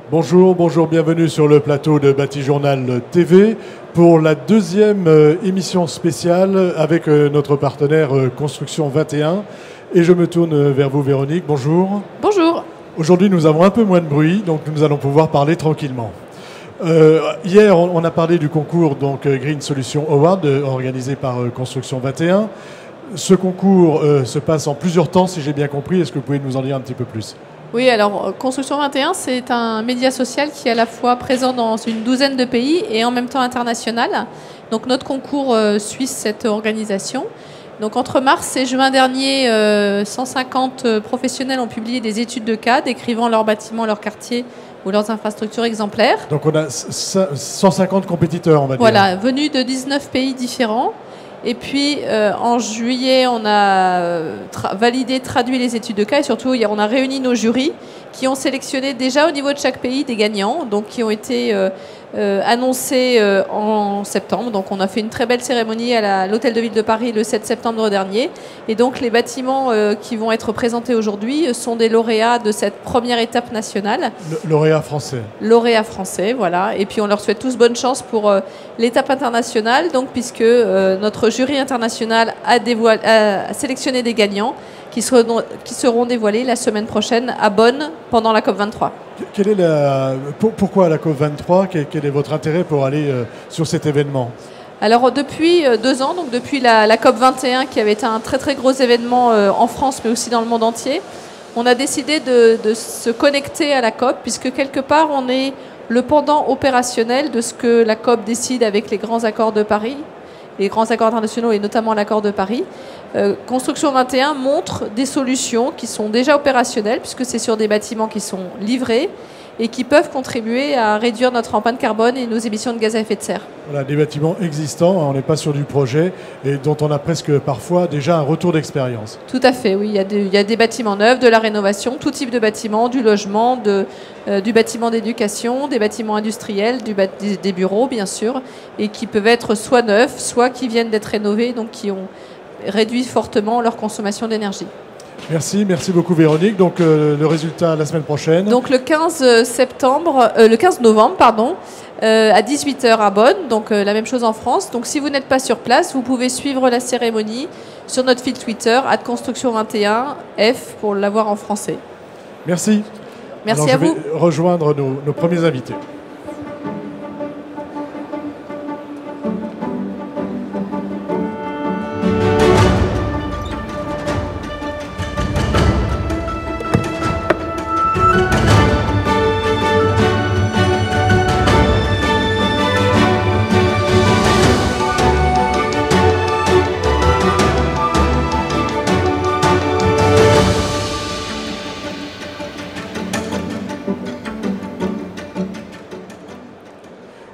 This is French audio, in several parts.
Bonjour, bonjour, bienvenue sur le plateau de Batijournal TV pour la deuxième émission spéciale avec notre partenaire Construction 21. Et je me tourne vers vous, Véronique. Bonjour. Bonjour. Aujourd'hui, nous avons un peu moins de bruit, donc nous allons pouvoir parler tranquillement. Hier, on a parlé du concours Green Solution Award organisé par Construction 21. Ce concours se passe en plusieurs temps, si j'ai bien compris. Est-ce que vous pouvez nous en dire un petit peu plus ? Oui, alors Construction 21, c'est un média social qui est à la fois présent dans une douzaine de pays et en même temps international. Donc notre concours suit cette organisation. Donc entre mars et juin dernier, 150 professionnels ont publié des études de cas décrivant leurs bâtiments, leurs quartiers ou leurs infrastructures exemplaires. Donc on a 150 compétiteurs, on va dire. Voilà, venus de 19 pays différents. Et puis, en juillet, on a validé, traduit les études de cas et surtout, on a réuni nos jurys qui ont sélectionné déjà au niveau de chaque pays des gagnants, donc qui ont été annoncés en septembre. Donc, on a fait une très belle cérémonie à l'Hôtel de Ville de Paris le 7 septembre dernier. Et donc, les bâtiments qui vont être présentés aujourd'hui sont des lauréats de cette première étape nationale. Lauréats français. Lauréats français, voilà. Et puis, on leur souhaite tous bonne chance pour l'étape internationale, donc, puisque notre jury international a sélectionné des gagnants qui seront dévoilés la semaine prochaine à Bonn pendant la COP23. Pourquoi la COP23 ? Quel est votre intérêt pour aller sur cet événement ? Alors depuis 2 ans, donc depuis la COP21 qui avait été un très très gros événement en France mais aussi dans le monde entier, on a décidé de se connecter à la COP puisque quelque part on est le pendant opérationnel de ce que la COP décide avec les grands accords de Paris, les grands accords internationaux et notamment l'accord de Paris. Construction 21 montre des solutions qui sont déjà opérationnelles puisque c'est sur des bâtiments qui sont livrés et qui peuvent contribuer à réduire notre empreinte carbone et nos émissions de gaz à effet de serre. Voilà, des bâtiments existants, on n'est pas sur du projet et dont on a presque parfois déjà un retour d'expérience. Tout à fait, oui. Il y a des bâtiments neufs, de la rénovation, tout type de bâtiments, du logement, du bâtiment d'éducation, des bâtiments industriels, des bureaux bien sûr, et qui peuvent être soit neufs, soit qui viennent d'être rénovés, donc qui ont réduit fortement leur consommation d'énergie. Merci beaucoup Véronique. Donc le résultat la semaine prochaine. Donc le 15 novembre, à 18h à Bonn, donc la même chose en France. Donc si vous n'êtes pas sur place, vous pouvez suivre la cérémonie sur notre fil Twitter @construction21f pour l'avoir en français. Merci. Merci à vous. Je vais rejoindre nos premiers invités.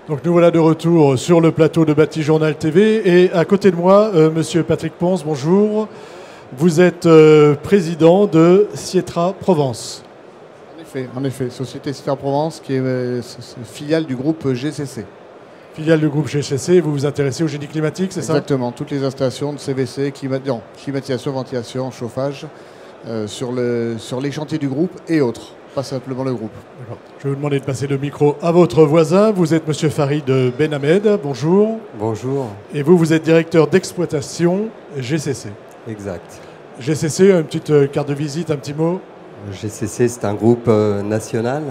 Donc nous voilà de retour sur le plateau de Batijournal TV et à côté de moi, Monsieur Patrick Ponce, bonjour. Vous êtes président de Cietra Provence. En effet, Société Cietra Provence qui est filiale du groupe GCC. Filiale du groupe GCC, vous vous intéressez au génie climatique, c'est ça ? Exactement, toutes les installations de CVC, climatisation, ventilation, chauffage, sur les chantiers du groupe et autres. Pas simplement le groupe. Je vais vous demander de passer le micro à votre voisin. Vous êtes Monsieur Farid Ben Ahmed. Bonjour. Bonjour. Et vous êtes directeur d'exploitation GCC. Exact. GCC, une petite carte de visite, un petit mot. GCC, c'est un groupe national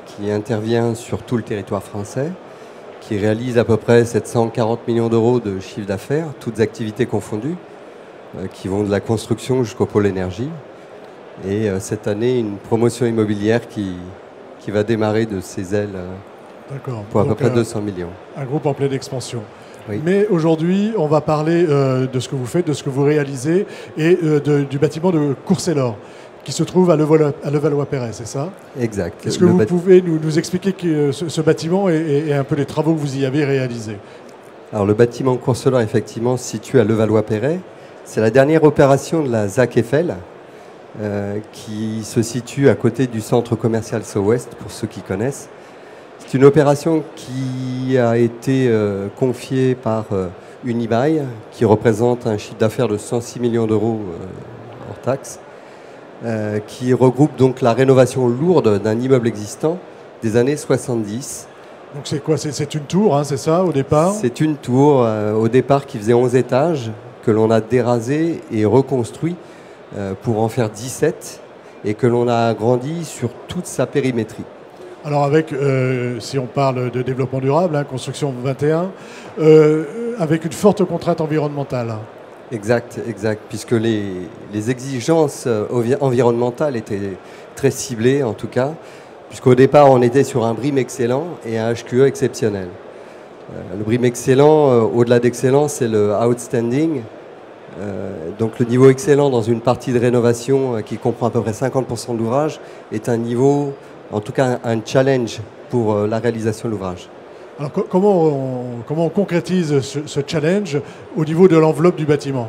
qui intervient sur tout le territoire français, qui réalise à peu près 740 millions d'euros de chiffre d'affaires, toutes activités confondues, qui vont de la construction jusqu'au pôle énergie. Et cette année, une promotion immobilière qui va démarrer de ses ailes pour à peu près 200 millions. Un groupe en pleine expansion. Oui. Mais aujourd'hui, on va parler de ce que vous faites, de ce que vous réalisez et du bâtiment de Courcellor qui se trouve à Levallois-Perret, c'est ça ? Exact. Est-ce que vous pouvez nous expliquer ce bâtiment et un peu les travaux que vous y avez réalisés ? Alors le bâtiment Courcellor, effectivement, situé à Levallois-Perret, c'est la dernière opération de la ZAC Eiffel, qui se situe à côté du centre commercial SO-Ouest, pour ceux qui connaissent. C'est une opération qui a été confiée par Unibail, qui représente un chiffre d'affaires de 106 millions d'euros hors taxes, qui regroupe donc la rénovation lourde d'un immeuble existant des années 70. Donc c'est quoi? C'est une tour, hein, c'est ça, au départ? C'est une tour au départ qui faisait 11 étages, que l'on a dérasé et reconstruit pour en faire 17 et que l'on a agrandi sur toute sa périmétrie. Alors avec, si on parle de développement durable, hein, construction 21, avec une forte contrainte environnementale. Exact, puisque les exigences environnementales étaient très ciblées en tout cas, puisqu'au départ on était sur un BREEAM excellent et un HQE exceptionnel. Le BREEAM excellent, au-delà d'excellent, c'est le outstanding. Donc le niveau excellent dans une partie de rénovation qui comprend à peu près 50% de l'ouvrage est un niveau, en tout cas un challenge pour la réalisation de l'ouvrage. Alors comment on concrétise ce challenge au niveau de l'enveloppe du bâtiment?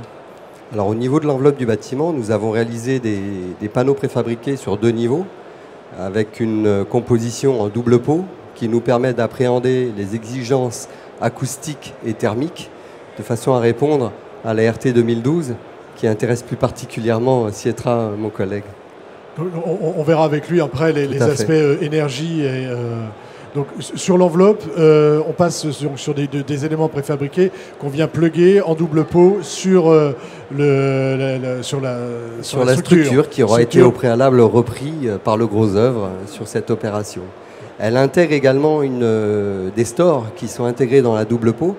Alors au niveau de l'enveloppe du bâtiment, nous avons réalisé des panneaux préfabriqués sur 2 niveaux avec une composition en double pot qui nous permet d'appréhender les exigences acoustiques et thermiques de façon à répondre à la RT 2012 qui intéresse plus particulièrement Sietra, mon collègue. On verra avec lui après les aspects énergie. Donc sur l'enveloppe, on passe sur des éléments préfabriqués qu'on vient plugger en double pot sur la structure qui aura été au préalable repris par le gros œuvre sur cette opération. Elle intègre également des stores qui sont intégrés dans la double pot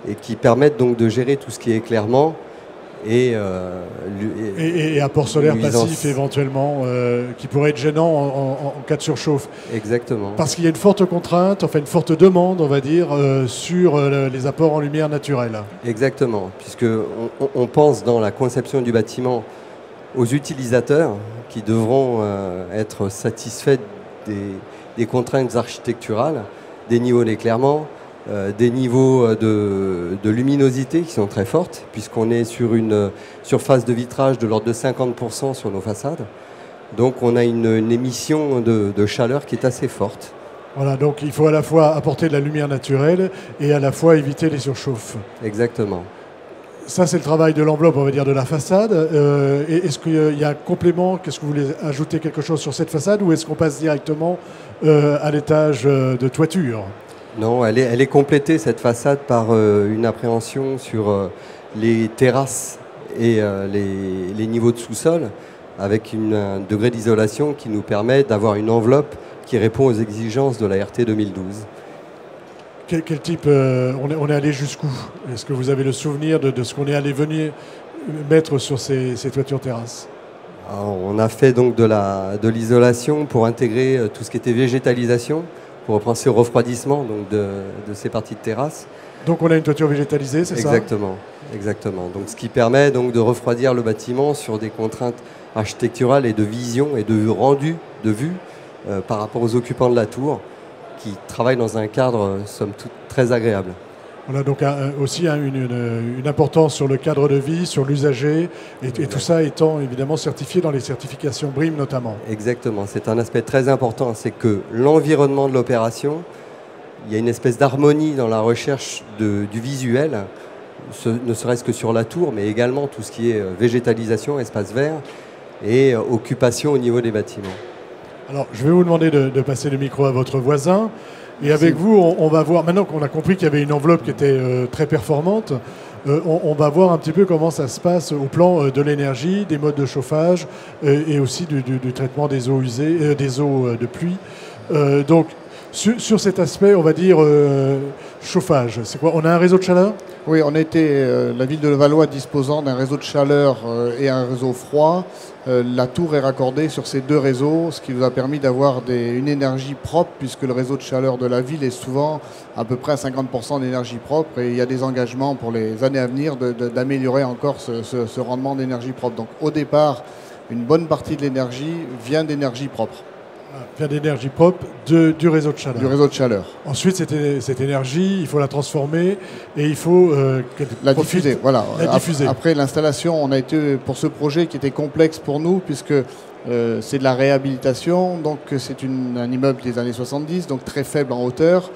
et qui permettent donc de gérer tout ce qui est éclairement et apport solaire passif éventuellement qui pourrait être gênant en cas de surchauffe. Exactement. Parce qu'il y a une forte contrainte, enfin une forte demande, on va dire, sur les apports en lumière naturelle. Exactement, puisque on pense dans la conception du bâtiment aux utilisateurs qui devront être satisfaits des contraintes architecturales, des niveaux d'éclairement, des niveaux de luminosité qui sont très fortes, puisqu'on est sur une surface de vitrage de l'ordre de 50% sur nos façades. Donc on a une émission de chaleur qui est assez forte. Voilà, donc il faut à la fois apporter de la lumière naturelle et à la fois éviter les surchauffes. Exactement. Ça, c'est le travail de l'enveloppe, on va dire, de la façade. Est-ce qu'il y a un complément? Qu'est-ce que vous voulez ajouter quelque chose sur cette façade ou est-ce qu'on passe directement à l'étage de toiture? Non, elle est complétée, cette façade, par une appréhension sur les terrasses et les niveaux de sous-sol, avec un degré d'isolation qui nous permet d'avoir une enveloppe qui répond aux exigences de la RT 2012. Quel type, on est allé jusqu'où? Est-ce que vous avez le souvenir de ce qu'on est allé venir mettre sur ces toitures terrasses? Alors, on a fait donc de l'isolation pour intégrer tout ce qui était végétalisation, pour penser au refroidissement donc de ces parties de terrasse. Donc on a une toiture végétalisée, c'est ça? Exactement. Donc ce qui permet donc de refroidir le bâtiment sur des contraintes architecturales et de vision et de rendu de vue par rapport aux occupants de la tour qui travaillent dans un cadre somme toute très agréable. On a donc aussi une importance sur le cadre de vie, sur l'usager, et tout ça étant évidemment certifié dans les certifications BREEAM notamment. Exactement, c'est un aspect très important, c'est que l'environnement de l'opération, il y a une espèce d'harmonie dans la recherche du visuel, ne serait-ce que sur la tour, mais également tout ce qui est végétalisation, espace vert et occupation au niveau des bâtiments. Alors, je vais vous demander de passer le micro à votre voisin. Et avec vous, on va voir, maintenant qu'on a compris qu'il y avait une enveloppe qui était très performante, on va voir un petit peu comment ça se passe au plan de l'énergie, des modes de chauffage et aussi du traitement des eaux usées, des eaux de pluie. Donc, sur cet aspect, on va dire chauffage, c'est quoi? On a un réseau de chaleur? Oui, on était la ville de Levallois disposant d'un réseau de chaleur et un réseau froid. La tour est raccordée sur ces deux réseaux, ce qui nous a permis d'avoir une énergie propre, puisque le réseau de chaleur de la ville est souvent à peu près à 50% d'énergie propre, et il y a des engagements pour les années à venir d'améliorer encore ce rendement d'énergie propre. Donc au départ, une bonne partie de l'énergie vient d'énergie propre. Vient d'énergie propre du réseau de chaleur. Du réseau de chaleur. Ensuite, cette énergie, il faut la transformer et il faut la diffuser. Voilà. Après l'installation, on a été pour ce projet qui était complexe pour nous puisque c'est de la réhabilitation. Donc c'est un immeuble des années 70, donc très faible en hauteur.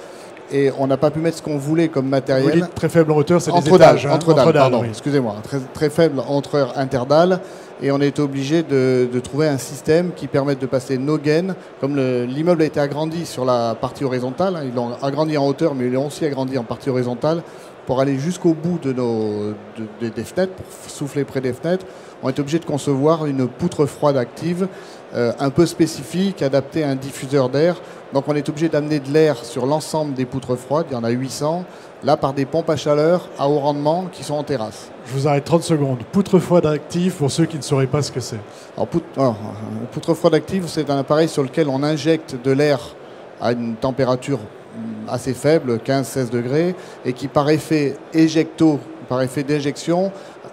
et on n'a pas pu mettre ce qu'on voulait comme matériel. Vous dites très faible en hauteur, c'est des Entre étages. dalles, Hein, entre dalles, pardon, oui. excusez-moi. Très faible entre interdalles. Et on est obligé de trouver un système qui permette de passer nos gaines. Comme l'immeuble a été agrandi sur la partie horizontale, hein, ils l'ont agrandi en hauteur, mais ils l'ont aussi agrandi en partie horizontale pour aller jusqu'au bout des fenêtres, pour souffler près des fenêtres. On est obligé de concevoir une poutre froide active un peu spécifique, adaptée à un diffuseur d'air. Donc on est obligé d'amener de l'air sur l'ensemble des poutres froides, il y en a 800, là par des pompes à chaleur à haut rendement qui sont en terrasse. Je vous arrête 30 secondes. Poutre froide active pour ceux qui ne sauraient pas ce que c'est. Alors, poutre froide active, c'est un appareil sur lequel on injecte de l'air à une température assez faible, 15-16 degrés, et qui par effet d'éjection,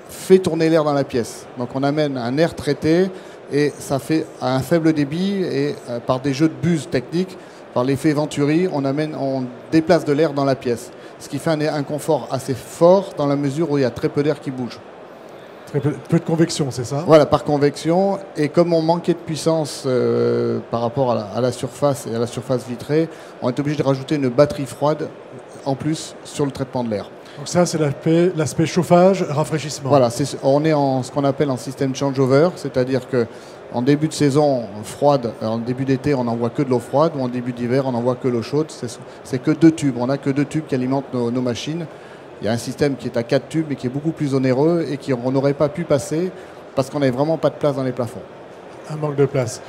fait tourner l'air dans la pièce. Donc on amène un air traité et ça fait à un faible débit et par des jeux de buse techniques, par l'effet Venturi, on déplace de l'air dans la pièce. Ce qui fait un confort assez fort dans la mesure où il y a très peu d'air qui bouge. Très peu de convection, c'est ça? Voilà, par convection. Et comme on manquait de puissance par rapport à la surface et à la surface vitrée, on est obligé de rajouter une batterie froide en plus sur le traitement de l'air. Donc ça, c'est l'aspect chauffage, rafraîchissement. Voilà, on est en ce qu'on appelle en système changeover, c'est-à-dire qu'en début de saison froide, en début d'été, on n'envoie que de l'eau froide, ou en début d'hiver, on n'envoie que l'eau chaude. C'est que 2 tubes. On n'a que 2 tubes qui alimentent nos machines. Il y a un système qui est à 4 tubes et qui est beaucoup plus onéreux et qu'on n'aurait pas pu passer parce qu'on n'avait vraiment pas de place dans les plafonds. Un manque de place.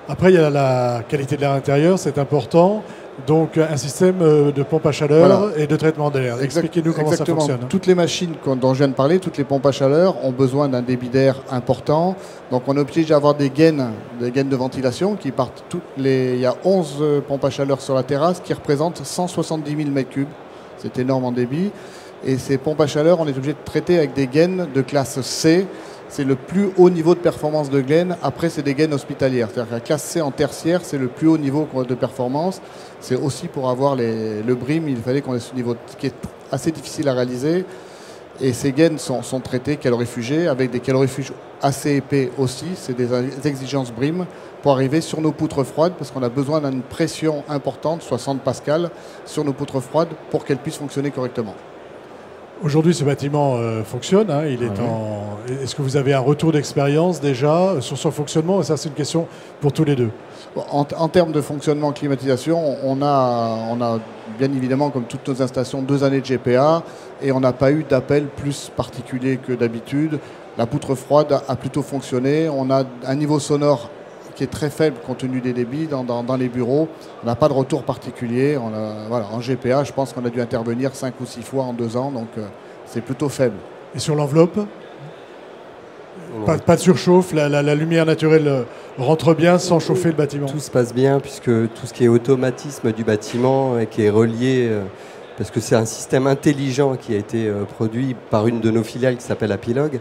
Après, il y a la qualité de l'air intérieur, c'est important. Donc, un système de pompe à chaleur et de traitement d'air. Expliquez-nous comment ça fonctionne. Toutes les machines dont je viens de parler, toutes les pompes à chaleur, ont besoin d'un débit d'air important. Donc, on est obligé d'avoir des gaines de ventilation qui partent il y a 11 pompes à chaleur sur la terrasse qui représentent 170 000 m3. C'est énorme en débit. Et ces pompes à chaleur, on est obligé de traiter avec des gaines de classe C. C'est le plus haut niveau de performance de gaines. Après, c'est des gaines hospitalières. C'est-à-dire que la classe C en tertiaire, c'est le plus haut niveau de performance. C'est aussi pour avoir le BREEAM, il fallait qu'on ait ce niveau qui est assez difficile à réaliser. Et ces gaines sont traitées calorifugées avec des calorifuges assez épais aussi. C'est des exigences BREEAM pour arriver sur nos poutres froides parce qu'on a besoin d'une pression importante, 60 pascal, sur nos poutres froides pour qu'elles puissent fonctionner correctement. Aujourd'hui, ce bâtiment fonctionne. Hein, Est-ce que vous avez un retour d'expérience déjà sur son fonctionnement? Et ça, c'est une question pour tous les deux. En termes de fonctionnement climatisation, on a bien évidemment, comme toutes nos installations, 2 années de GPA et on n'a pas eu d'appel plus particulier que d'habitude. La poutre froide a plutôt fonctionné. On a un niveau sonore qui est très faible compte tenu des débits dans les bureaux. On n'a pas de retour particulier. En GPA, je pense qu'on a dû intervenir 5 ou 6 fois en 2 ans, donc c'est plutôt faible. Et sur l'enveloppe? Pas de surchauffe, la lumière naturelle rentre bien sans chauffer le bâtiment? Tout se passe bien puisque tout ce qui est automatisme du bâtiment et qui est relié, parce que c'est un système intelligent qui a été produit par une de nos filiales qui s'appelle Apilog,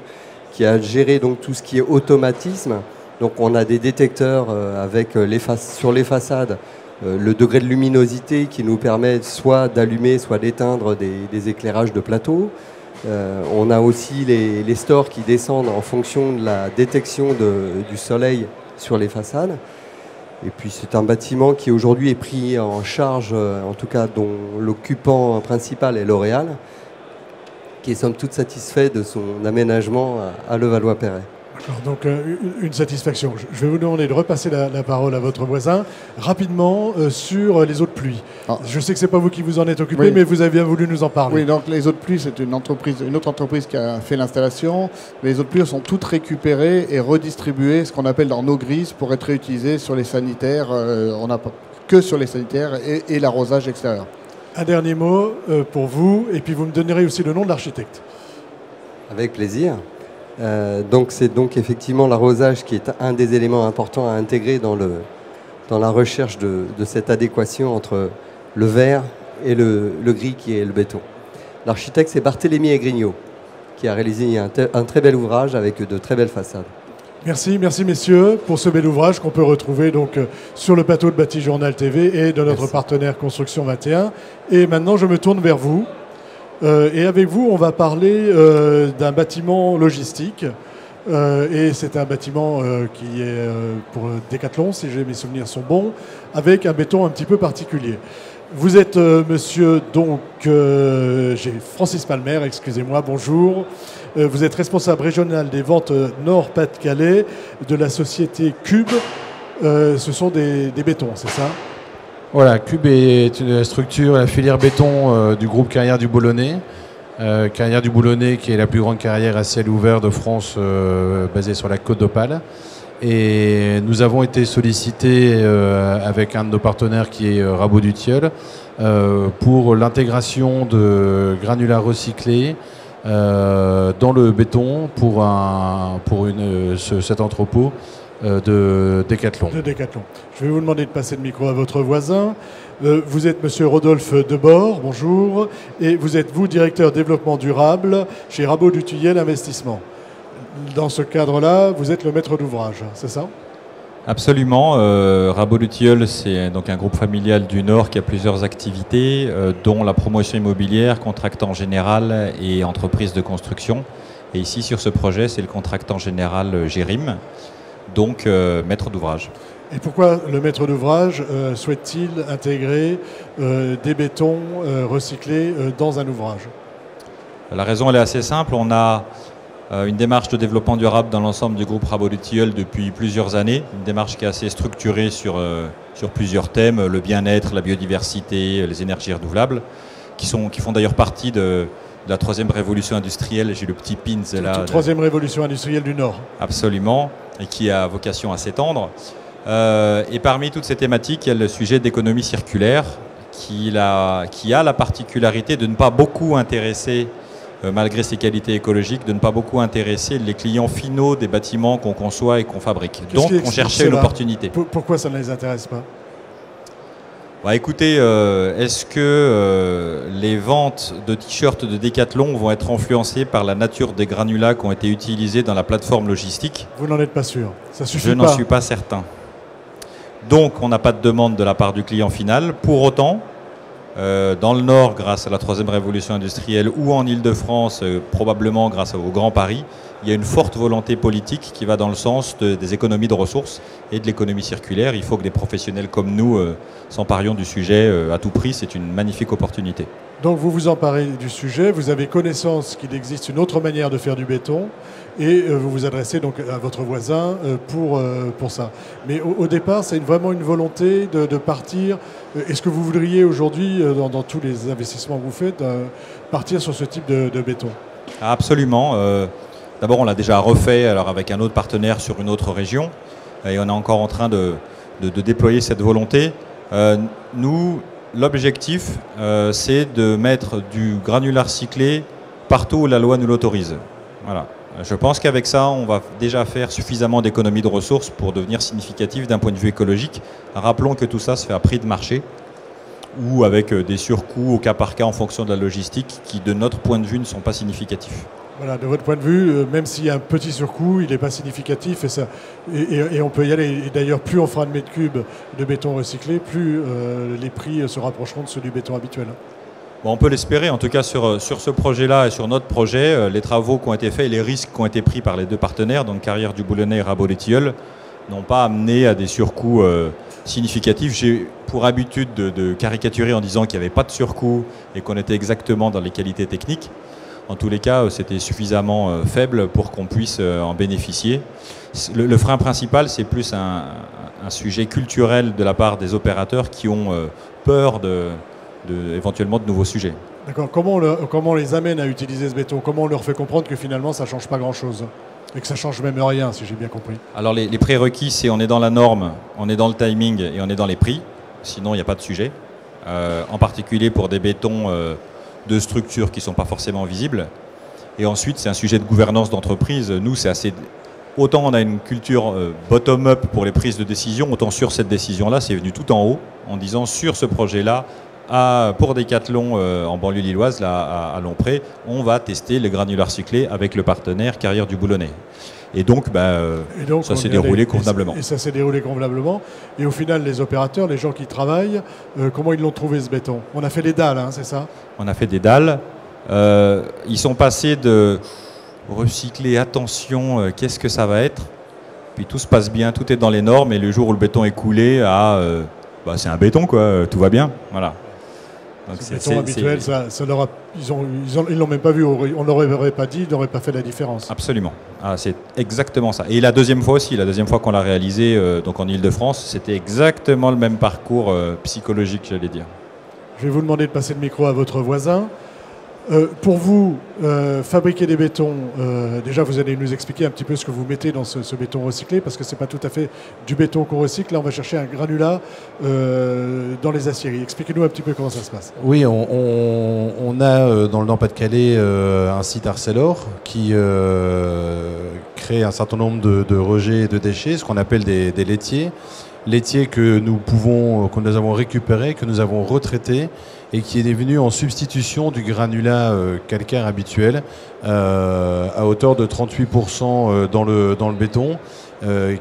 qui a géré donc tout ce qui est automatisme. Donc on a des détecteurs avec sur les façades, le degré de luminosité qui nous permet soit d'allumer, soit d'éteindre des éclairages de plateau. On a aussi les stores qui descendent en fonction de la détection du soleil sur les façades. Et puis c'est un bâtiment qui aujourd'hui est pris en charge, en tout cas dont l'occupant principal est L'Oréal, qui est somme toute satisfait de son aménagement à Levallois-Perret. D'accord, donc une satisfaction. Je vais vous demander de repasser la parole à votre voisin rapidement sur les eaux de pluie. Je sais que ce n'est pas vous qui vous en êtes occupé, mais vous avez bien voulu nous en parler. Oui, donc les eaux de pluie, c'est une autre entreprise qui a fait l'installation. Les eaux de pluie sont toutes récupérées et redistribuées, ce qu'on appelle en eau grise, pour être réutilisées sur les sanitaires. On n'a pas que sur les sanitaires et l'arrosage extérieur. Un dernier mot pour vous, et puis vous me donnerez aussi le nom de l'architecte. Avec plaisir. Donc c'est donc effectivement l'arrosage qui est un des éléments importants à intégrer dans la recherche de cette adéquation entre le verre et le gris qui est le béton. L'architecte, c'est Barthélémy et Grignot, qui a réalisé un très bel ouvrage avec de très belles façades. Merci messieurs pour ce bel ouvrage qu'on peut retrouver donc sur le plateau de Bâti Journal TV et de notre partenaire Construction 21. Et maintenant je me tourne vers vous. Et avec vous, on va parler d'un bâtiment logistique. Et c'est un bâtiment qui est pour Decathlon, si mes souvenirs sont bons, avec un béton un petit peu particulier. Vous êtes monsieur, donc, j'ai Francis Palmer, excusez-moi, bonjour. Vous êtes responsable régional des ventes Nord-Pas-de-Calais de la société Cube. Ce sont des bétons, c'est ça? Voilà, Cube est une structure, la filière béton du groupe Carrière du Boulonnais. Carrière du Boulonnais qui est la plus grande carrière à ciel ouvert de France basée sur la côte d'Opale. Et nous avons été sollicités avec un de nos partenaires qui est Rabot du Tilleul pour l'intégration de granulats recyclés dans le béton pour cet entrepôt de Decathlon. Je vais vous demander de passer le micro à votre voisin. Vous êtes monsieur Rodolphe Debord, bonjour, et vous êtes directeur développement durable chez Rabot du Tilleul Investissement. Dans ce cadre-là, vous êtes le maître d'ouvrage, c'est ça? Absolument. Rabot du Tilleul, c'est donc un groupe familial du Nord qui a plusieurs activités, dont la promotion immobilière, contractant général et entreprise de construction. Et ici, sur ce projet, c'est le contractant général Gérim, donc maître d'ouvrage. Et pourquoi le maître d'ouvrage souhaite-t-il intégrer des bétons recyclés dans un ouvrage? La raison, elle est assez simple. On a une démarche de développement durable dans l'ensemble du groupe Rabot du Tilleul depuis plusieurs années, une démarche qui est assez structurée sur plusieurs thèmes, le bien-être, la biodiversité, les énergies renouvelables, qui font d'ailleurs partie de la troisième révolution industrielle. J'ai le petit pins là. Troisième révolution industrielle du Nord. Absolument, et qui a vocation à s'étendre. Et parmi toutes ces thématiques, il y a le sujet d'économie circulaire, qui a la particularité de ne pas beaucoup intéresser, malgré ses qualités écologiques, de ne pas beaucoup intéresser les clients finaux des bâtiments qu'on conçoit et qu'on fabrique. Donc on cherchait une opportunité. Pourquoi ça ne les intéresse pas? Écoutez, est-ce que les ventes de t-shirts de Decathlon vont être influencées par la nature des granulats qui ont été utilisés dans la plateforme logistique? Vous n'en êtes pas sûr? Ça suffit pas? Je n'en suis pas certain. Donc on n'a pas de demande de la part du client final. Pour autant, dans le Nord, grâce à la troisième révolution industrielle, ou en Île-de-France, probablement grâce au Grand Paris, il y a une forte volonté politique qui va dans le sens des économies de ressources et de l'économie circulaire. Il faut que des professionnels comme nous s'emparions du sujet à tout prix. C'est une magnifique opportunité. Donc vous vous emparez du sujet, vous avez connaissance qu'il existe une autre manière de faire du béton et vous vous adressez donc à votre voisin pour ça. Mais au départ, c'est vraiment une volonté de partir. Est-ce que vous voudriez aujourd'hui, dans tous les investissements que vous faites, partir sur ce type de béton? Absolument. D'abord, on l'a déjà refait alors avec un autre partenaire sur une autre région et on est encore en train de déployer cette volonté. Nous, l'objectif, c'est de mettre du granulat recyclé partout où la loi nous l'autorise. Voilà. Je pense qu'avec ça, on va déjà faire suffisamment d'économies de ressources pour devenir significatif d'un point de vue écologique. Rappelons que tout ça se fait à prix de marché ou avec des surcoûts au cas par cas en fonction de la logistique qui, de notre point de vue, ne sont pas significatifs. Voilà, de votre point de vue, même s'il y a un petit surcoût, il n'est pas significatif et on peut y aller. Et d'ailleurs, plus on fera de mètres cubes de béton recyclé, plus les prix se rapprocheront de ceux du béton habituel. Bon, on peut l'espérer, en tout cas sur ce projet-là et sur notre projet, les travaux qui ont été faits et les risques qui ont été pris par les deux partenaires, donc Carrière du Boulonnais et Rabot du Tilleul, n'ont pas amené à des surcoûts significatifs. J'ai pour habitude de caricaturer en disant qu'il n'y avait pas de surcoût et qu'on était exactement dans les qualités techniques. En tous les cas, c'était suffisamment faible pour qu'on puisse en bénéficier. Le frein principal, c'est plus un sujet culturel de la part des opérateurs qui ont peur éventuellement de nouveaux sujets. D'accord. Comment on les amène à utiliser ce béton? Comment on leur fait comprendre que finalement ça ne change pas grand-chose? Et que ça ne change même rien, si j'ai bien compris. Alors les prérequis, c'est on est dans la norme, on est dans le timing et on est dans les prix. Sinon, il n'y a pas de sujet. En particulier pour des bétons de structures qui ne sont pas forcément visibles. Et ensuite, c'est un sujet de gouvernance d'entreprise. Nous, c'est assez... Autant on a une culture bottom-up pour les prises de décision, autant sur cette décision-là, c'est venu tout en haut, en disant sur ce projet-là, pour Decathlon en banlieue lilloise, là, à Lompré, on va tester les granulats recyclés avec le partenaire Carrière du Boulonnais. Et donc, ça s'est déroulé convenablement. Et ça s'est déroulé convenablement. Et au final, les opérateurs, les gens qui travaillent, comment ils l'ont trouvé ce béton? On a fait des dalles, hein, c'est ça? On a fait des dalles. Ils sont passés de recycler, attention, qu'est-ce que ça va être? Puis tout se passe bien, tout est dans les normes. Et le jour où le béton est coulé, c'est un béton, quoi, tout va bien. Voilà. Donc Ce béton habituel, ils l'ont même pas vu, on ne leur aurait pas dit, ils n'auraient pas fait la différence. Absolument. Ah, c'est exactement ça. Et la deuxième fois aussi, la deuxième fois qu'on l'a réalisé donc en Ile-de-France, c'était exactement le même parcours psychologique, j'allais dire. Je vais vous demander de passer le micro à votre voisin. Pour vous, fabriquer des bétons, déjà vous allez nous expliquer un petit peu ce que vous mettez dans ce béton recyclé, parce que ce n'est pas tout à fait du béton qu'on recycle. Là, on va chercher un granulat dans les aciéries. Expliquez-nous un petit peu comment ça se passe. Oui, on a dans le Nord-Pas-de-Calais un site Arcelor qui crée un certain nombre de rejets et de déchets, ce qu'on appelle des laitiers. Laitiers que nous avons récupérés, que nous avons retraités, et qui est devenu en substitution du granulat calcaire habituel à hauteur de 38% dans le béton,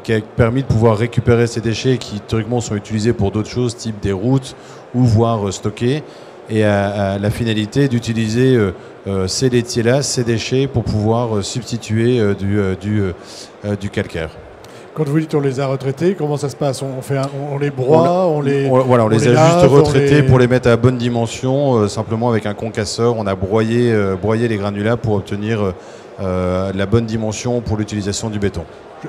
qui a permis de pouvoir récupérer ces déchets qui théoriquement sont utilisés pour d'autres choses, type des routes ou voire stockés, et à la finalité d'utiliser ces laitiers-là, ces déchets, pour pouvoir substituer du calcaire. Quand vous dites on les a retraités, comment ça se passe? On les broie, on les a juste lave, retraités pour les mettre à bonne dimension, simplement avec un concasseur. On a broyé les granulats pour obtenir la bonne dimension pour l'utilisation du béton.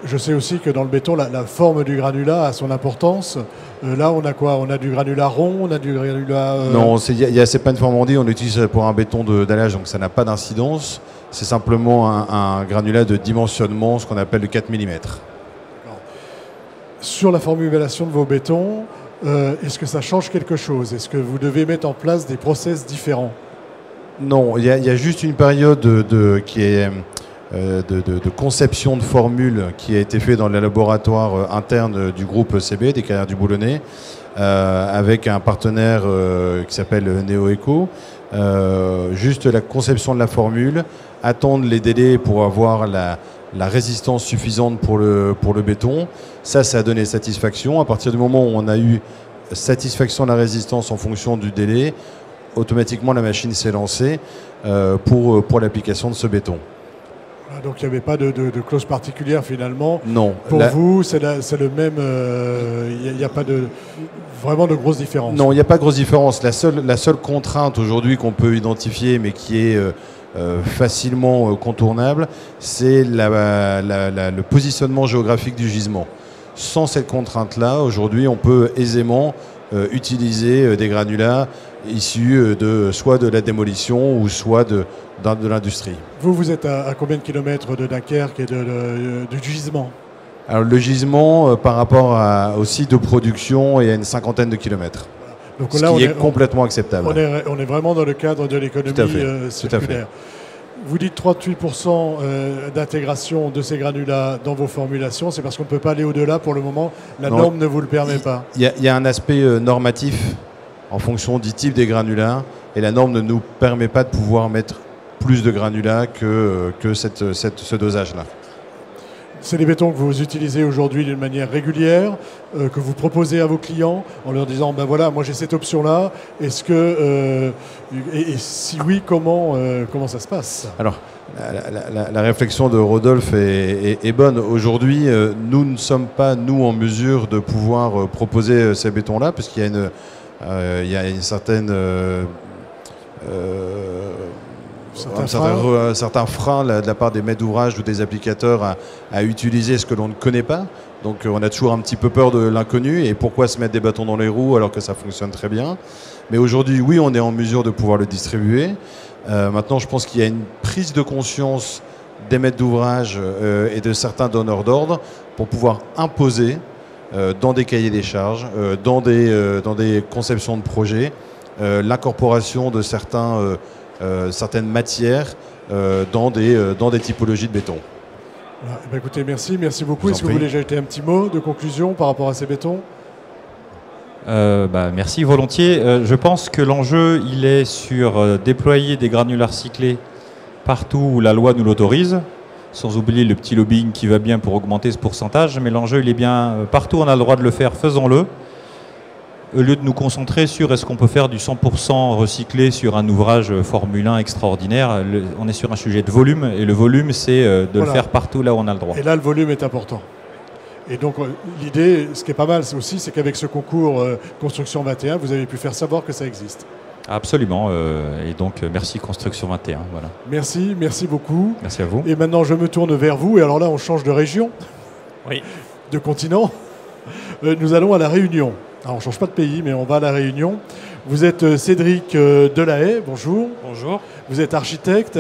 Je sais aussi que dans le béton, la forme du granulat a son importance. Là, on a quoi? On a du granulat rond, on a du granulat... Non, c'est pas une forme ronde, on l'utilise pour un béton d'allage, donc ça n'a pas d'incidence. C'est simplement un granulat de dimensionnement, ce qu'on appelle le 4 mm. Sur la formulation de vos bétons, est-ce que ça change quelque chose? Est-ce que vous devez mettre en place des process différents? Non, il y a juste une période de conception de formule qui a été faite dans les laboratoires internes du groupe CB, des Carrières du Boulonnais, avec un partenaire qui s'appelle NeoEco. Juste la conception de la formule, attendre les délais pour avoir la résistance suffisante pour le béton. Ça a donné satisfaction. À partir du moment où on a eu satisfaction de la résistance en fonction du délai, automatiquement la machine s'est lancée pour l'application de ce béton. Donc il n'y avait pas de clause particulière finalement. Non. Pour vous, c'est le même. Il n'y a pas vraiment de grosse différence. Non, il n'y a pas de grosse différence. La seule contrainte aujourd'hui qu'on peut identifier, mais qui est facilement contournable, c'est le positionnement géographique du gisement. Sans cette contrainte-là, aujourd'hui, on peut aisément utiliser des granulats issus soit de la démolition ou soit de l'industrie. Vous êtes à combien de kilomètres de Dunkerque et du gisement? Alors, le gisement, par rapport au site de production, est à une 50aine de kilomètres. Donc, ce qui est complètement acceptable. On est vraiment dans le cadre de l'économie circulaire. Vous dites 38% d'intégration de ces granulats dans vos formulations. C'est parce qu'on ne peut pas aller au-delà pour le moment. La norme ne vous le permet pas. Il y a un aspect normatif en fonction du type des granulats. Et la norme ne nous permet pas de pouvoir mettre plus de granulats que ce dosage-là. C'est des bétons que vous utilisez aujourd'hui d'une manière régulière, que vous proposez à vos clients en leur disant ben voilà, moi j'ai cette option-là. Est-ce que et si oui, comment ça se passe? Alors, la réflexion de Rodolphe est bonne. Aujourd'hui, nous ne sommes pas en mesure de pouvoir proposer ces bétons-là, parce qu'il y a une certaine certains freins de la part des maîtres d'ouvrage ou des applicateurs à utiliser ce que l'on ne connaît pas. Donc on a toujours un petit peu peur de l'inconnu, et pourquoi se mettre des bâtons dans les roues alors que ça fonctionne très bien. Mais aujourd'hui, oui, on est en mesure de pouvoir le distribuer. Maintenant, je pense qu'il y a une prise de conscience des maîtres d'ouvrage et de certains donneurs d'ordre pour pouvoir imposer dans des cahiers des charges, dans des conceptions de projets, l'incorporation de certaines matières dans des typologies de béton. Voilà. Eh bien, écoutez, merci beaucoup. Est-ce que vous voulez ajouter un petit mot de conclusion par rapport à ces bétons? Merci, volontiers. Je pense que l'enjeu, il est sur déployer des granulats recyclés partout où la loi nous l'autorise, sans oublier le petit lobbying qui va bien pour augmenter ce pourcentage, mais l'enjeu, il est bien partout où on a le droit de le faire, faisons-le. Au lieu de nous concentrer sur est-ce qu'on peut faire du 100% recyclé sur un ouvrage Formule 1 extraordinaire, on est sur un sujet de volume, et le volume, c'est de le faire partout là où on a le droit. Et là, le volume est important. Et donc, l'idée, ce qui est pas mal, c'est qu'avec ce concours Construction 21, vous avez pu faire savoir que ça existe. Absolument. Et donc, merci Construction 21. Voilà. Merci beaucoup. Merci à vous. Et maintenant, je me tourne vers vous. Et alors là, on change de région, Oui. de continent. Nous allons à La Réunion. Alors, on ne change pas de pays, mais on va à La Réunion. Vous êtes Cédric Delahaye, bonjour. Bonjour. Vous êtes architecte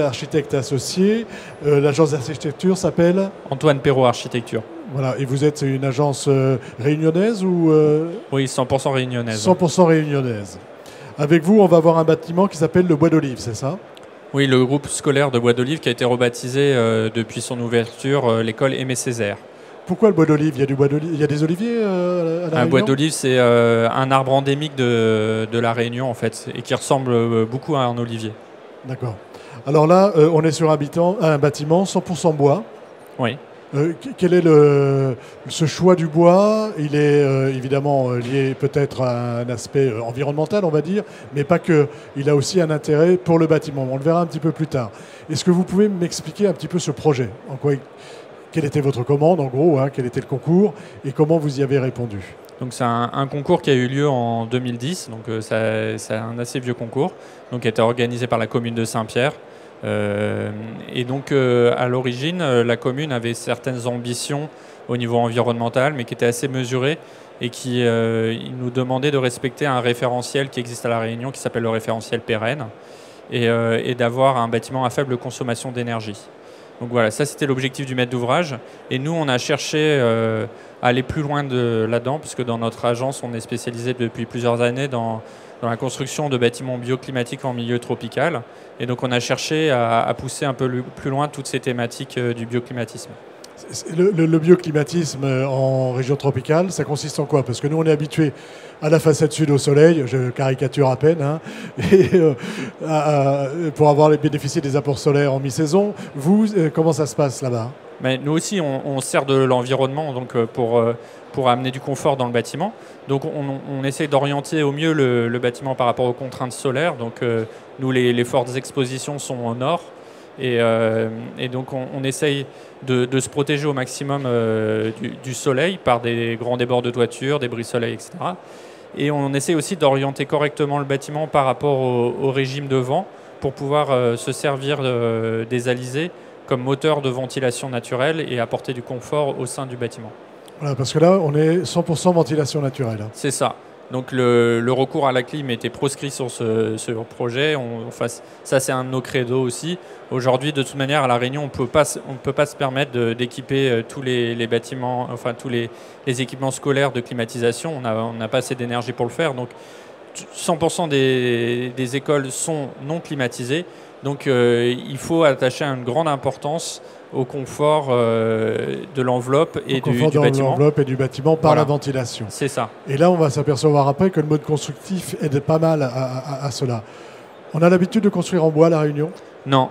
associé. L'agence d'architecture s'appelle Antoine Perrault Architecture. Voilà. Et vous êtes une agence réunionnaise ou Oui, 100% réunionnaise. 100% réunionnaise. Avec vous, on va avoir un bâtiment qui s'appelle le Bois d'Olive, c'est ça? Oui, le groupe scolaire de Bois d'Olive qui a été rebaptisé depuis son ouverture, l'école Aimé Césaire. Pourquoi le Bois d'Olive? Il y a du bois d'olive, il y a des oliviers à La Réunion? Un bois d'olive, c'est un arbre endémique de la Réunion, en fait, et qui ressemble beaucoup à un olivier. D'accord. Alors là, on est sur un bâtiment 100% bois. Oui. Quel est ce choix du bois? Il est évidemment lié peut-être à un aspect environnemental, on va dire, mais pas que. Il a aussi un intérêt pour le bâtiment. On le verra un petit peu plus tard. Est-ce que vous pouvez m'expliquer un petit peu ce projet? Quelle était votre commande, en gros, quel était le concours et comment vous y avez répondu? Donc c'est un concours qui a eu lieu en 2010, donc c'est un assez vieux concours, donc qui a été organisé par la commune de Saint-Pierre. Et donc à l'origine, la commune avait certaines ambitions au niveau environnemental, mais qui étaient assez mesurées et qui il nous demandait de respecter un référentiel qui existe à La Réunion, qui s'appelle le référentiel pérenne, et d'avoir un bâtiment à faible consommation d'énergie. Donc voilà, ça c'était l'objectif du maître d'ouvrage. Et nous, on a cherché à aller plus loin là-dedans, puisque dans notre agence, on est spécialisé depuis plusieurs années dans la construction de bâtiments bioclimatiques en milieu tropical. Et donc on a cherché à pousser un peu plus loin toutes ces thématiques du bioclimatisme. Le bioclimatisme en région tropicale, ça consiste en quoi? Parce que nous, on est habitués à la façade sud au soleil, je caricature à peine, et, pour avoir bénéficié des apports solaires en mi-saison. Vous, comment ça se passe là-bas? Mais nous aussi, on sert de l'environnement donc pour amener du confort dans le bâtiment. Donc on essaie d'orienter au mieux le bâtiment par rapport aux contraintes solaires. Donc nous, les fortes expositions sont au nord. Et donc on essaye de se protéger au maximum du soleil par des grands débords de toiture, des brise-soleil, etc. Et on essaye aussi d'orienter correctement le bâtiment par rapport au régime de vent pour pouvoir se servir des alizés comme moteur de ventilation naturelle et apporter du confort au sein du bâtiment. Voilà, parce que là, on est 100% ventilation naturelle. C'est ça. Donc le recours à la clim était proscrit sur ce projet. Ça, c'est un de nos credos aussi. Aujourd'hui, de toute manière, à La Réunion, on ne peut pas se permettre d'équiper tous les bâtiments, enfin tous les équipements scolaires de climatisation. On n'a pas assez d'énergie pour le faire. Donc 100% des écoles sont non climatisées. Donc il faut attacher une grande importance au confort de l'enveloppe et du bâtiment. L'enveloppe et du bâtiment par la ventilation. C'est ça. Et là, on va s'apercevoir après que le mode constructif aide pas mal à cela. On a l'habitude de construire en bois à La Réunion? Non,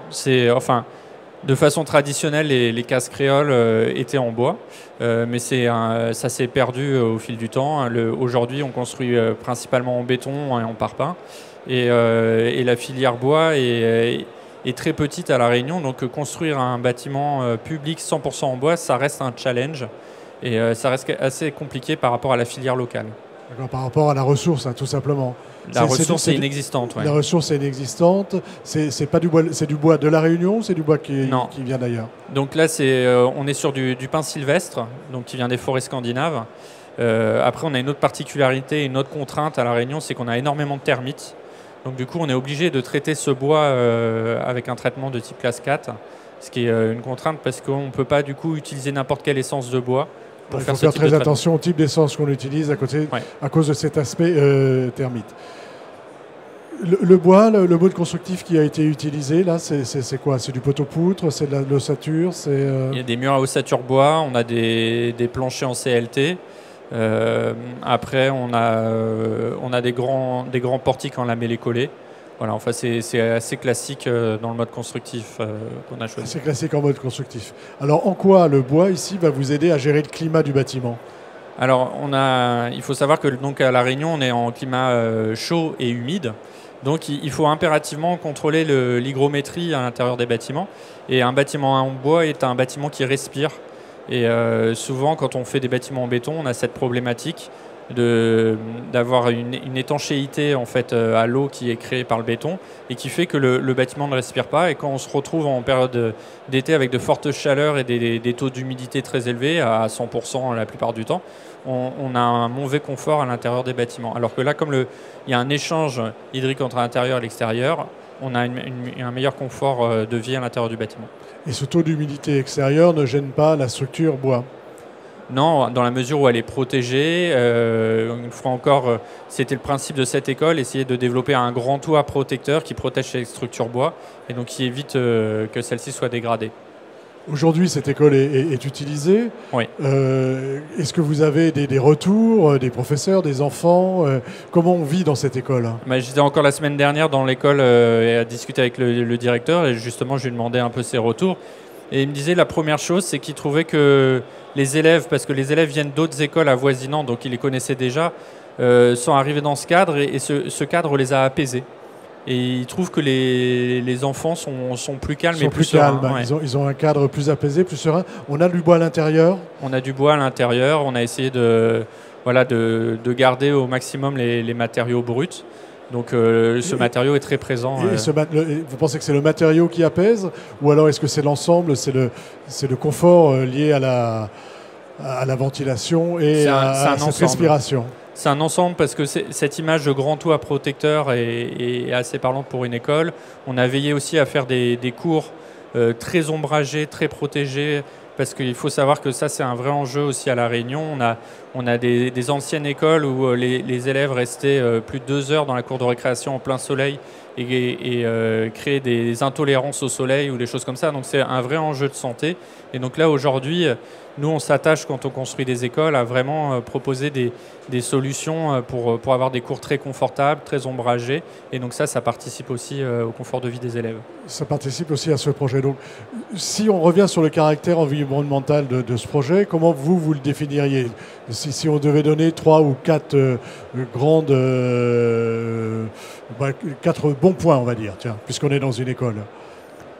de façon traditionnelle, les cases créoles étaient en bois, mais ça s'est perdu au fil du temps. Aujourd'hui, on construit principalement en béton et en parpaing. Et la filière bois est très petite à La Réunion, donc construire un bâtiment public 100% en bois, ça reste un challenge et ça reste assez compliqué par rapport à la filière locale. D'accord, par rapport à la ressource, tout simplement. La ressource est inexistante. Ouais. La ressource est inexistante. C'est pas du bois, c'est du bois de La Réunion, c'est du bois qui vient d'ailleurs. Donc là, on est sur du pin sylvestre, donc qui vient des forêts scandinaves. Après, on a une autre particularité, une autre contrainte à La Réunion, c'est qu'on a énormément de termites. Donc du coup, on est obligé de traiter ce bois avec un traitement de type classe 4, ce qui est une contrainte parce qu'on ne peut pas du coup utiliser n'importe quelle essence de bois. Il faut faire très attention au type d'essence qu'on utilise à cause de cet aspect thermite. Le bois, le mode constructif qui a été utilisé, là, c'est quoi? C'est du poteau-poutre, c'est de l'ossature, Il y a des murs à ossature bois, on a des planchers en CLT. Après, on a des grands portiques en lamellé collé. Voilà, enfin, c'est assez classique dans le mode constructif qu'on a choisi. C'est classique en mode constructif. Alors, en quoi le bois ici va vous aider à gérer le climat du bâtiment? Alors, il faut savoir que donc à La Réunion, on est en climat chaud et humide. Donc, il faut impérativement contrôler l'hygrométrie à l'intérieur des bâtiments. Et un bâtiment en bois est un bâtiment qui respire. Et souvent, quand on fait des bâtiments en béton, on a cette problématique d'avoir une étanchéité en fait, à l'eau qui est créée par le béton et qui fait que le bâtiment ne respire pas. Et quand on se retrouve en période d'été avec de fortes chaleurs et des taux d'humidité très élevés, à 100% la plupart du temps, on a un mauvais confort à l'intérieur des bâtiments. Alors que là, comme il y a un échange hydrique entre l'intérieur et l'extérieur, on a un meilleur confort de vie à l'intérieur du bâtiment. Et ce taux d'humidité extérieure ne gêne pas la structure bois? Non, dans la mesure où elle est protégée. Une fois encore, c'était le principe de cette école, essayer de développer un grand toit protecteur qui protège les structures bois et donc qui évite que celle-ci soit dégradée. Aujourd'hui, cette école est utilisée. Oui. Est-ce que vous avez des retours, des professeurs, des enfants? Comment on vit dans cette école? J'étais encore la semaine dernière dans l'école et à discuter avec le directeur et justement, je lui demandais un peu ses retours. Et il me disait la première chose, c'est qu'il trouvait que les élèves, parce que les élèves viennent d'autres écoles avoisinantes, donc ils les connaissaient déjà, sont arrivés dans ce cadre et ce cadre les a apaisés. Et il trouve que les enfants sont plus calmes et plus sereins. Ouais. Ils ont un cadre plus apaisé, plus serein. On a du bois à l'intérieur. On a du bois à l'intérieur. On a essayé de garder au maximum les matériaux bruts. Donc ce matériau est très présent. Vous pensez que c'est le matériau qui apaise, ou alors est-ce que c'est l'ensemble, c'est le confort lié à la ventilation et à cette respiration? C'est un ensemble parce que cette image de grand toit protecteur est assez parlante pour une école. On a veillé aussi à faire des cours très ombragés, très protégés, parce qu'il faut savoir que ça, c'est un vrai enjeu aussi à La Réunion. On a des anciennes écoles où les élèves restaient plus de 2 heures dans la cour de récréation en plein soleil et créaient des intolérances au soleil ou des choses comme ça. Donc c'est un vrai enjeu de santé. Et donc là, aujourd'hui, nous, on s'attache, quand on construit des écoles, à vraiment proposer des solutions pour avoir des cours très confortables, très ombragés. Et donc ça participe aussi au confort de vie des élèves. Ça participe aussi à ce projet. Donc, si on revient sur le caractère environnemental de ce projet, comment vous le définiriez? Si on devait donner 3 ou 4 4 bons points, on va dire, tiens, puisqu'on est dans une école.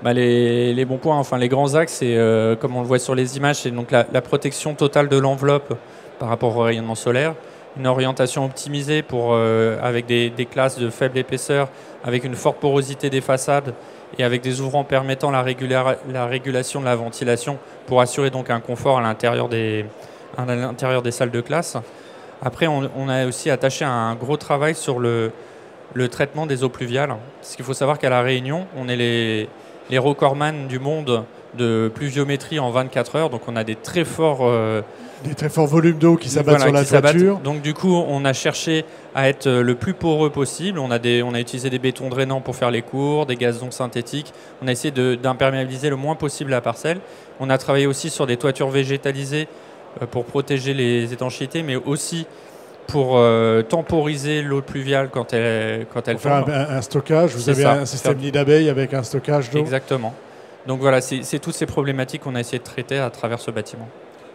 Les bons points, enfin les grands axes, c'est comme on le voit sur les images, c'est donc la protection totale de l'enveloppe par rapport au rayonnement solaire, une orientation optimisée avec des classes de faible épaisseur, avec une forte porosité des façades et avec des ouvrants permettant la régulation de la ventilation pour assurer donc un confort à l'intérieur des salles de classe. Après, on a aussi attaché un gros travail sur le traitement des eaux pluviales, parce qu'il faut savoir qu'à La Réunion, on est les recordman du monde de pluviométrie en 24 heures. Donc on a des très forts volumes d'eau qui s'abattent sur la toiture. Donc du coup, on a cherché à être le plus poreux possible. On a utilisé des bétons drainants pour faire les cours, des gazons synthétiques. On a essayé d'imperméabiliser le moins possible la parcelle. On a travaillé aussi sur des toitures végétalisées pour protéger les étanchéités, mais aussi pour temporiser l'eau pluviale quand elle tombe. Un stockage, vous avez un système nid d'abeilles avec un stockage d'eau. Exactement. Donc voilà, c'est toutes ces problématiques qu'on a essayé de traiter à travers ce bâtiment.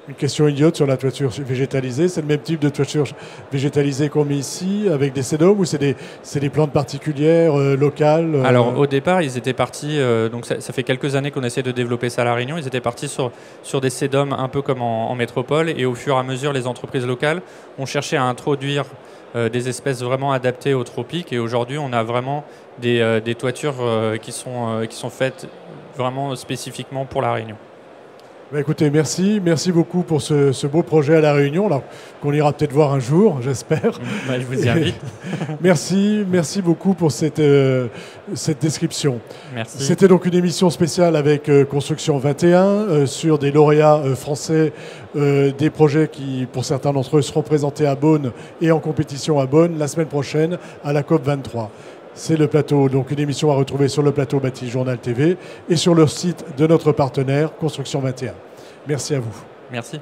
Une question idiote sur la toiture végétalisée. C'est le même type de toiture végétalisée qu'on met ici, avec des sédums, ou c'est des plantes particulières, locales Alors au départ, ils étaient partis, donc ça fait quelques années qu'on essaie de développer ça à La Réunion, ils étaient partis sur des sédums un peu comme en métropole, et au fur et à mesure, les entreprises locales ont cherché à introduire des espèces vraiment adaptées aux tropiques, et aujourd'hui, on a vraiment des toitures qui sont faites vraiment spécifiquement pour La Réunion. Écoutez, merci beaucoup pour ce beau projet à La Réunion, alors qu'on ira peut-être voir un jour, j'espère. Je vous y invite. Merci beaucoup pour cette description. Merci. C'était donc une émission spéciale avec Construction 21 sur des lauréats français, des projets qui, pour certains d'entre eux, seront présentés à Beaune et en compétition à Beaune la semaine prochaine à la COP 23. C'est le plateau, donc une émission à retrouver sur le plateau Bâti Journal TV et sur le site de notre partenaire Construction 21. Merci à vous. Merci.